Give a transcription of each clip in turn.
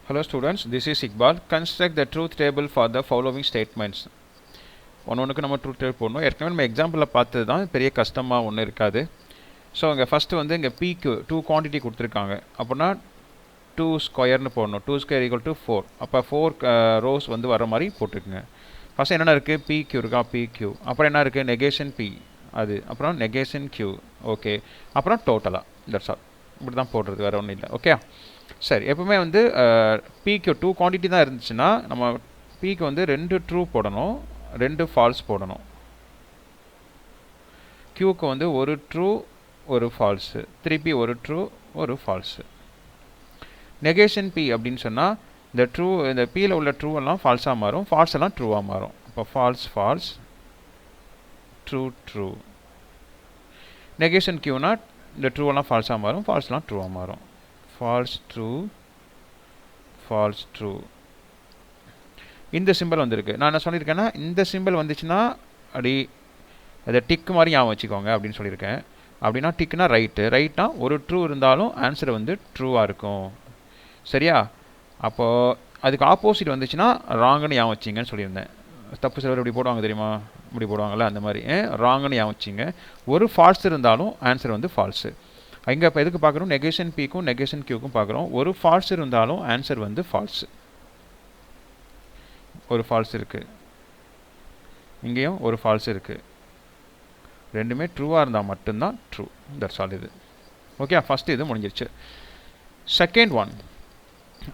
Hello students, this is Iqbal. Construct the truth table for the following statements. ஒன்றுக்கு நம்ம truth table போடணும். ஏற்கனவே நம்ம எக்ஸாம்பிளில் பார்த்தது தான், பெரிய கஷ்டமாக ஒன்றும் இருக்காது. ஸோ இங்கே ஃபஸ்ட்டு வந்து இங்கே பிக்கு 2 குவான்டிட்டி கொடுத்துருக்காங்க. அப்படின்னா 2 ஸ்கொயர்னு போடணும். 2 ஸ்கொயர் ஈக்குவல் டு 4. அப்போ 4 ரோஸ் வந்து வர மாதிரி போட்டுருக்குங்க. ஃபஸ்ட்டு என்னென்ன இருக்குது? பிக்யூ இருக்கா? பிக்யூ. அப்புறம் என்ன இருக்குது? நெகேஷன் பி அது. அப்புறம் நெகேஷன் கியூ. ஓகே. அப்புறம் டோட்டலாக. That's all. இப்படி தான் போடுறது, வேறு ஒன்றும் இல்லை. ஓகே. சரி, எப்பவுமே வந்து பிக்கு 2 குவான்டிட்டி தான் இருந்துச்சுன்னா நம்ம பிக்கு வந்து 2 ட்ரூ போடணும், 2 ஃபால்ஸ் போடணும். கியூக்கு வந்து 1 ட்ரூ 1 ஃபால்ஸு, திருப்பி 1 ட்ரூ 1 ஃபால்ஸு. நெகேஷன் பி அப்படின்னு சொன்னால் இந்த பியில் உள்ள ட்ரூ எல்லாம் ஃபால்ஸாக மாறும், ஃபால்ஸ் எல்லாம் ட்ரூவாக மாறும். இப்போ false false, true true. Negation கியூனா இந்த ட்ரூ எல்லாம் ஃபால்ஸாக மாறும், ஃபால்ஸ்லாம் ட்ரூவாக மாறும். false true false true. இந்த சிம்பிள் வந்திருக்கு. நான் என்ன சொல்லியிருக்கேன்னா, இந்த சிம்பிள் வந்துச்சுன்னா அப்படி அதை டிக் மாதிரி ஞாபகம் வச்சுக்கோங்க அப்படின்னு சொல்லியிருக்கேன். அப்படின்னா டிக்னா ரைட்னா ஒரு ட்ரூ இருந்தாலும் ஆன்சர் வந்து ட்ரூவாக இருக்கும். சரியா? அப்போது அதுக்கு ஆப்போசிட் வந்துச்சுன்னா ராங்குன்னு ஞாபகம் வச்சிங்கன்னு சொல்லியிருந்தேன். தப்பு சிலர் இப்படி போடுவாங்க தெரியுமா? இப்படி போடுவாங்கள்ல, அந்த மாதிரி ராங்குன்னு ஞாபகம் வச்சிங்க. ஒரு ஃபால்ஸ் இருந்தாலும் ஆன்சர் வந்து ஃபால்ஸு. இங்கே இப்போ எதுக்கு பார்க்குறோம்? நெகேஷன் பிக்கும் நெகேஷன் கியூக்கும் பார்க்குறோம். ஒரு ஃபால்ஸ் இருந்தாலும் ஆன்சர் வந்து ஃபால்ஸு. ஒரு ஃபால்ஸ் இருக்குது, இங்கேயும் ஒரு ஃபால்ஸ் இருக்குது. ரெண்டுமே ட்ரூவாக இருந்தால் மட்டும்தான் ட்ரூ. தட்ஸ் ஆல் இது. ஓகே, ஃபஸ்ட்டு இது முடிஞ்சிருச்சு. செகண்ட் ஒன்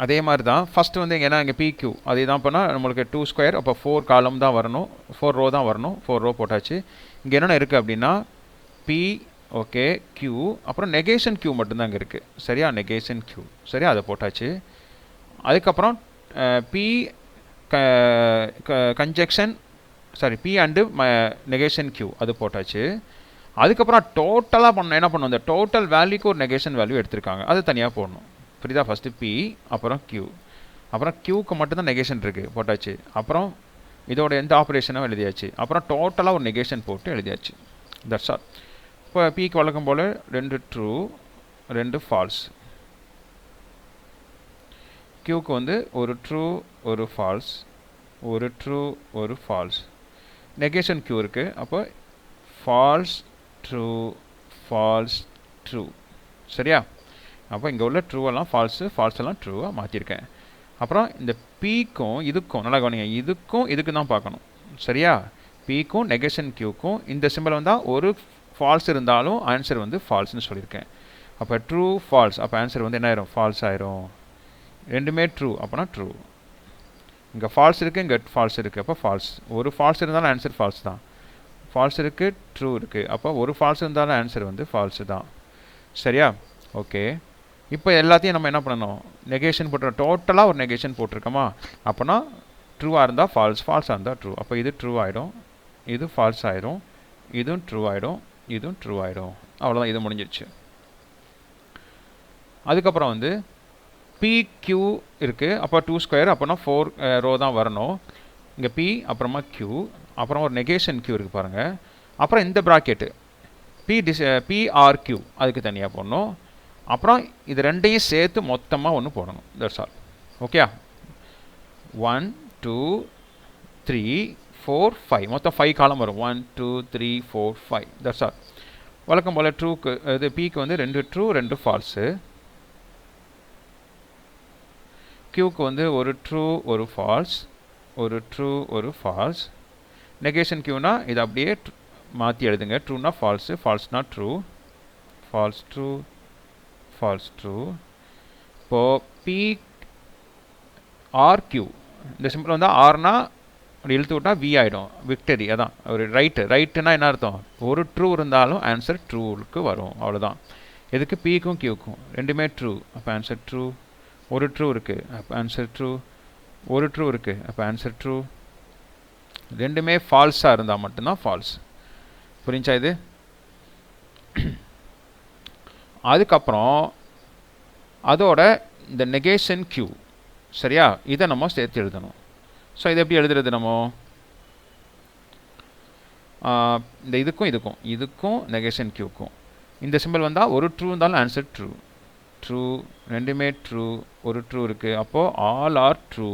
அதே மாதிரி தான். ஃபஸ்ட்டு வந்து ஏன்னா இங்கே பிக்யூ அதே தான் பண்ணால் நம்மளுக்கு 2 ஸ்கொயர், அப்போ 4 காலம் தான் வரணும், 4 ரோ தான் வரணும். 4 ரோ போட்டாச்சு. இங்கே என்னென்ன இருக்குது அப்படின்னா பி, ஓகே, கியூ, அப்புறம் நெகேஷன் கியூ மட்டும்தான் இங்கே இருக்குது. சரியா? Negation Q. சரியா? அதை போட்டாச்சு. அதுக்கப்புறம் P conjunction P and negation Q அது போட்டாச்சு. அதுக்கப்புறம் டோட்டலாக என்ன பண்ணணும்? இந்த டோட்டல் வேல்யூக்கு ஒரு நெகேஷன் வேல்யூ எடுத்திருக்காங்க, அது தனியாக போடணும். புரியுதா? ஃபஸ்ட்டு பி, அப்புறம் கியூ, அப்புறம் கியூக்கு மட்டும்தான் நெகேஷன் இருக்குது, போட்டாச்சு. அப்புறம் இதோட எந்த ஆப்ரேஷனும் எழுதியாச்சு. அப்புறம் டோட்டலாக ஒரு நெகேஷன் போட்டு எழுதியாச்சு. That's all. இப்போ பிக்கு வழக்கம் போல் 2 ட்ரூ 2 ஃபால்ஸ். கியூக்கு வந்து 1 true 1 false, 1 true 1 false. Negation Q இருக்குது. அப்போ ஃபால்ஸ் ட்ரூ ஃபால்ஸ் ட்ரூ. சரியா? அப்போ இங்கே உள்ள ட்ரூவெல்லாம் ஃபால்ஸு, ஃபால்ஸ் எல்லாம் ட்ரூவாக மாற்றிருக்கேன். அப்புறம் இந்த பிக்கும் இதுக்கும் நல்லா கவனிங்க, இதுக்கும் இதுக்கு தான் பார்க்கணும். சரியா? பிக்கும் நெகேஷன் கியூக்கும் இந்த சிம்பிள் வந்தால் ஒரு ஃபால்ஸ் இருந்தாலும் ஆன்சர் வந்து ஃபால்ஸ்னு சொல்லியிருக்கேன். அப்போ ட்ரூ ஃபால்ஸ், அப்போ ஆன்சர் வந்து என்ன ஆயிரும்? ஃபால்ஸ் ஆயிரும். ரெண்டுமே ட்ரூ, அப்போனா ட்ரூ. இங்கே ஃபால்ஸ் இருக்குது, இங்கே ஃபால்ஸ் இருக்குது, அப்போ ஃபால்ஸ். ஒரு ஃபால்ஸ் இருந்தாலும் ஆன்சர் ஃபால்ஸ் தான். ஃபால்ஸ் இருக்குது, ட்ரூ இருக்குது, அப்போ ஒரு ஃபால்ஸ் இருந்தாலும் ஆன்சர் வந்து ஃபால்ஸு தான். சரியா? ஓகே. இப்போ எல்லாத்தையும் நம்ம என்ன பண்ணணும்? நெகேஷன் போட்டுருக்கோம். டோட்டலாக ஒரு நெகேஷன் போட்டிருக்கோமா? அப்போனா ட்ரூவாக இருந்தால் ஃபால்ஸ், ஃபால்ஸாக இருந்தால் ட்ரூ. அப்போ இது ட்ரூ ஆகிடும், இது ஃபால்ஸ் ஆகிடும், இதுவும் ட்ரூ ஆகிடும், இதுவும் ட்ரூ ஆகிடும். அவ்வளோதான், இது முடிஞ்சிடுச்சு. அதுக்கப்புறம் வந்து பிக்யூ இருக்குது. அப்போ 2 ஸ்கொயர், அப்போனா 4 ரோ தான் வரணும். இங்கே பி, அப்புறமா கியூ, அப்புறம் ஒரு நெகேஷன் கியூ இருக்குது பாருங்கள். அப்புறம் இந்த ப்ராக்கெட்டு பிஆர்கியூ அதுக்கு தனியாக போடணும். அப்புறம் இது ரெண்டையும் சேர்த்து மொத்தமாக ஒன்று போடணும். That's all. ஓகே. 1 2 3 4 5 மொத்தம் 5 காலம் வரும். 1 2 3 4 5. That's all. வழக்கம் போல் ட்ரூக்கு இது பிக்கு வந்து 2 ட்ரூ 2 ஃபால்ஸு. கியூக்கு வந்து 1 true 1 false, 1 true 1 false. Negation கியூனா இது அப்படியே மாற்றி எழுதுங்க. ட்ரூனா ஃபால்ஸு, ஃபால்ஸ்னா true, false true false true. இப்போது பி ஆர்கியூ இந்த சிம்பிள் வந்து ஆர்னா அப்படி இழுத்து விட்டால் வி ஆகிடும், விக்டரி. அதான் ஒரு ரைட்டுனா என்ன அர்த்தம்? ஒரு ட்ரூ இருந்தாலும் ஆன்சர் ட்ரூவுக்கு வரும், அவ்வளோதான். எதுக்கு? பிக்கும் கியூக்கும் ரெண்டுமே ட்ரூ, அப்போ ஆன்சர் ட்ரூ. ஒரு ட்ரூ இருக்குது, அப்போ ஆன்சர் ட்ரூ. ஒரு ட்ரூ இருக்குது, அப்போ ஆன்சர் ட்ரூ. ரெண்டுமே ஃபால்ஸாக இருந்தால் மட்டும்தான் ஃபால்ஸ். புரிஞ்சா இது? அதுக்கப்புறம் அதோட இந்த நெகேஷன் கியூ. சரியா? இதை நம்ம சேர்த்து எழுதணும். ஸோ இதை எப்படி எழுதுறது? நம்ம இந்த இதுக்கும் நெகேஷன் கியூக்கும் இந்த சிம்பிள் வந்தால் ஒரு ட்ரூ இருந்தாலும் ஆன்சர் ட்ரூ, ட்ரூ, ரெண்டுமே ட்ரூ, ஒரு ட்ரூ இருக்குது. அப்போது ஆல் ஆர் ட்ரூ.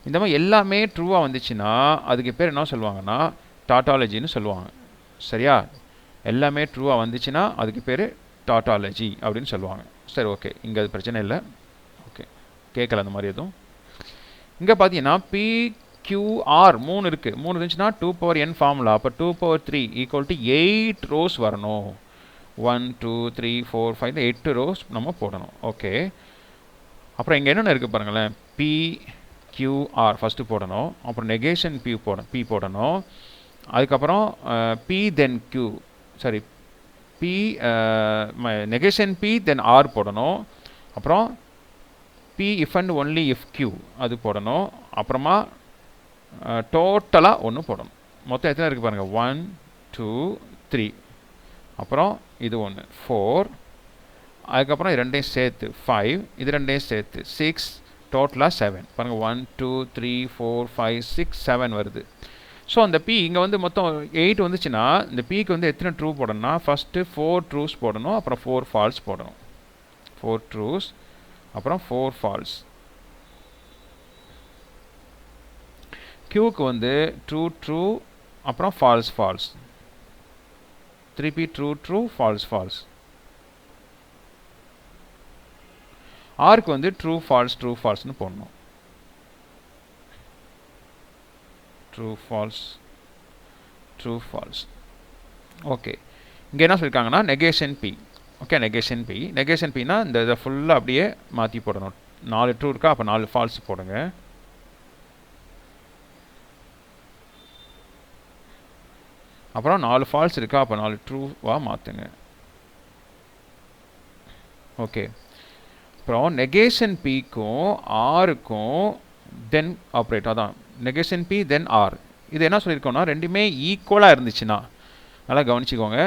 இந்த மாதிரி எல்லாமே ட்ரூவாக வந்துச்சுன்னா அதுக்கு பேர் என்ன சொல்லுவாங்கன்னா டாட்டாலஜின்னு சொல்லுவாங்க. சரியா? எல்லாமே ட்ரூவாக வந்துச்சுன்னா அதுக்கு பேர் டாட்டாலஜி அப்படின்னு சொல்லுவாங்க. சரி, ஓகே, இங்கே அது பிரச்சனை இல்லை. ஓகே, கேட்கல அந்த மாதிரி எதுவும். இங்கே பார்த்தீங்கன்னா PQR 3 இருக்குது. 3 இருந்துச்சுன்னா 2n ஃபார்முலா. அப்போ 2/3 = 8 ரோஸ் வரணும். 1 2 3 4 5 8 ரோஸ் நம்ம போடணும். ஓகே, அப்புறம் இங்கே என்னென்ன இருக்குது பாருங்களேன். PQR ஃபஸ்ட்டு போடணும். அப்புறம் நெகேஷன் P போடணும். அதுக்கப்புறம் P then Q, sorry, P negation P then R போடணும். அப்புறம் P if and only if Q அது போடணும். அப்புறமா டோட்டலாக ஒன்று போடணும். மொத்தம் எத்தனை இருக்குது பாருங்கள். 1 2 3, அப்புறம் இது ஒன்று 4, அதுக்கப்புறம் இது ரெண்டையும் சேர்த்து 5, இது ரெண்டையும் சேர்த்து 6, டோட்டலாக 7. பாருங்கள் 1 2 3 4 5 6 7 வருது. ஸோ அந்த P இங்கே வந்து மொத்தம் 8 வந்துச்சுன்னா இந்த Pக்கு வந்து எத்தனை ட்ரூ போடணும்னா ஃபஸ்ட்டு 4 ட்ரூஸ் போடணும். அப்புறம் 4 ஃபால்ஸ் போடணும். 4 ட்ரூஸ், அப்புறம் 4 ஃபால்ஸ். Qக்கு வந்து ட்ரூ ட்ரூ, அப்புறம் false false. 3P true true, false false. Rக்கு வந்து ட்ரூ ஃபால்ஸ்னு போடணும். True false true false. Okay, இங்கே என்ன சொல்லியிருக்காங்கன்னா நெகேஷன் P. ஓகே, நெகேஷன் Pனா இந்த இதை ஃபுல்லாக அப்படியே மாற்றி போடணும். 4 ட்ரூ இருக்கா, அப்போ 4 ஃபால்ஸ் போடுங்க. அப்புறம் 4 ஃபால்ஸ் இருக்கா, அப்போ 4 ட்ரூவாக மாற்றுங்க. ஓகே, அப்புறம் நெகேஷன் Pக்கும் Rக்கும் தென் ஆப்ரேட். அதான் நெகேஷன் P தென் R. இது என்ன சொல்லியிருக்கோம்னா ரெண்டுமே ஈக்குவலாக இருந்துச்சுன்னா, நல்லா கவனிச்சிக்கோங்க,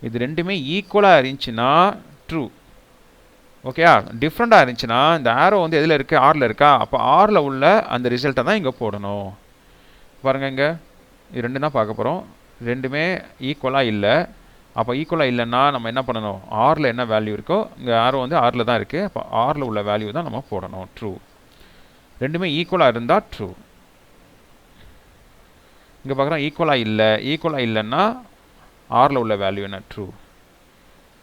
இது ரெண்டுமே ஈக்குவலாக இருந்துச்சுன்னா ட்ரூ. ஓகேயா? டிஃப்ரெண்ட்டாக இருந்துச்சுன்னா இந்த ஆரோ வந்து எதில் இருக்குது, ஆரில் இருக்கா, அப்போ ஆரில் உள்ள அந்த ரிசல்ட்டை தான் இங்கே போடணும். பாருங்கள், இங்கே இது ரெண்டு தான் பார்க்க போகிறோம். ரெண்டுமே ஈக்குவலாக இல்லை. அப்போ ஈக்குவலாக இல்லைன்னா நம்ம என்ன பண்ணணும், ஆரில் என்ன வேல்யூ இருக்கோ இங்கே ஆரோ வந்து ஆரில் தான் இருக்குது. அப்போ ஆரில் உள்ள வேல்யூ தான் நம்ம போடணும், ட்ரூ. ரெண்டுமே ஈக்குவலாக இருந்தால் ட்ரூ. இங்கே பார்க்குறோம் ஈக்குவலாக இல்லைன்னா ஆரில் உள்ள வேல்யூ என்ன, ட்ரூ.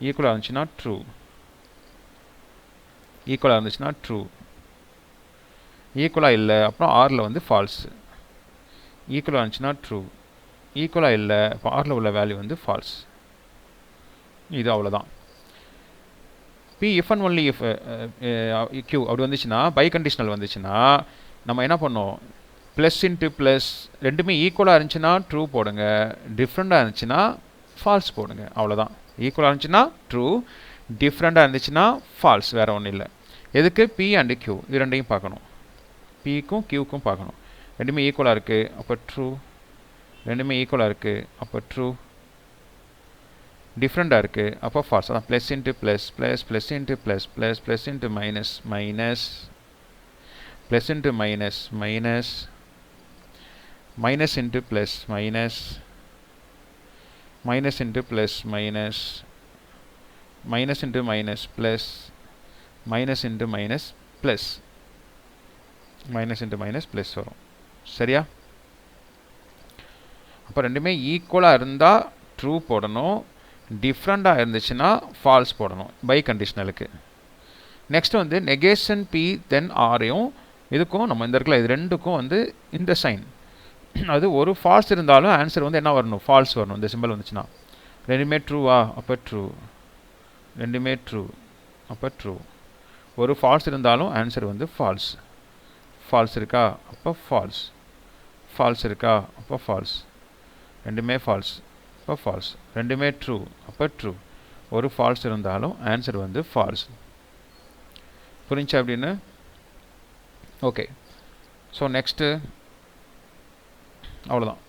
ஈக்குவலாக இருந்துச்சுன்னா ட்ரூ, ஈக்குவலாக இருந்துச்சுன்னா ட்ரூ. ஈக்குவலாக இல்லை அப்புறம் ஆரில் வந்து ஃபால்ஸு. ஈக்குவலாக இருந்துச்சுன்னா ட்ரூ, ஈக்குவலாக இல்லை இப்போ ஆரில் உள்ள வேல்யூ வந்து ஃபால்ஸ். இது அவ்வளோதான். P if and only if Q அப்படி வந்துச்சுன்னா, பை கண்டிஷனல் வந்துச்சுன்னா நம்ம என்ன பண்ணோம், ப்ளஸ் இன்ட்டு ப்ளஸ் ரெண்டுமே ஈக்குவலாக இருந்துச்சுன்னா ட்ரூ போடுங்க, டிஃப்ரெண்ட்டாக இருந்துச்சுன்னா ஃபால்ஸ் போடுங்க. அவ்வளோதான். ஈக்குவலாக இருந்துச்சுன்னா ட்ரூ, டிஃப்ரெண்ட்டாக இருந்துச்சுன்னா ஃபால்ஸ், வேறு ஒன்றும் இல்லை. எதுக்கு, P அண்டு Q இது ரெண்டையும் பார்க்கணும். Pக்கும் Qக்கும் பார்க்கணும். ரெண்டுமே ஈக்குவலாக இருக்குது அப்போ ட்ரூ, ரெண்டுமே ஈக்குவலாக இருக்குது அப்போ ட்ரூ, டிஃப்ரெண்ட்டாக இருக்குது அப்போ ஃபால்ஸ். அதான் plus into plus plus plus into plus plus plus into minus minus plus into minus minus minus into plus minus minus into plus minus minus into minus plus minus into minus plus minus into minus plus வரும். சரியா? அப்போ ரெண்டுமே ஈக்குவலாக இருந்தால் true போடணும், டிஃப்ரெண்ட்டாக இருந்துச்சுன்னா falls போடணும் பை கண்டிஷனலுக்கு. நெக்ஸ்ட் வந்து நெகேஷன் P தென் ஆரையும் இதுக்கும் நம்ம இந்த இடத்துல இது ரெண்டுக்கும் வந்து இந்த சைன், அது ஒரு ஃபால்ஸ் இருந்தாலும் ஆன்சர் வந்து என்ன வரணும், ஃபால்ஸ் வரணும். இந்த சிம்பிள் வந்துச்சுன்னா ரெண்டுமே ட்ரூவா அப்போ ட்ரூ, ரெண்டுமே ட்ரூ அப்போ ட்ரூ. ஒரு ஃபால்ஸ் இருந்தாலும் ஆன்சர் வந்து ஃபால்ஸ். ஃபால்ஸ் இருக்கா அப்போ ஃபால்ஸ், ஃபால்ஸ் இருக்கா அப்போ ஃபால்ஸ், ரெண்டுமே ஃபால்ஸ் அப்போ ஃபால்ஸ், ரெண்டுமே ட்ரூ அப்போ ட்ரூ. ஒரு ஃபால்ஸ் இருந்தாலும் ஆன்சர் வந்து ஃபால்ஸ். புரிஞ்சா அப்படின்னு? ஓகே, ஸோ நெக்ஸ்ட்டு அவ்வளோதான்.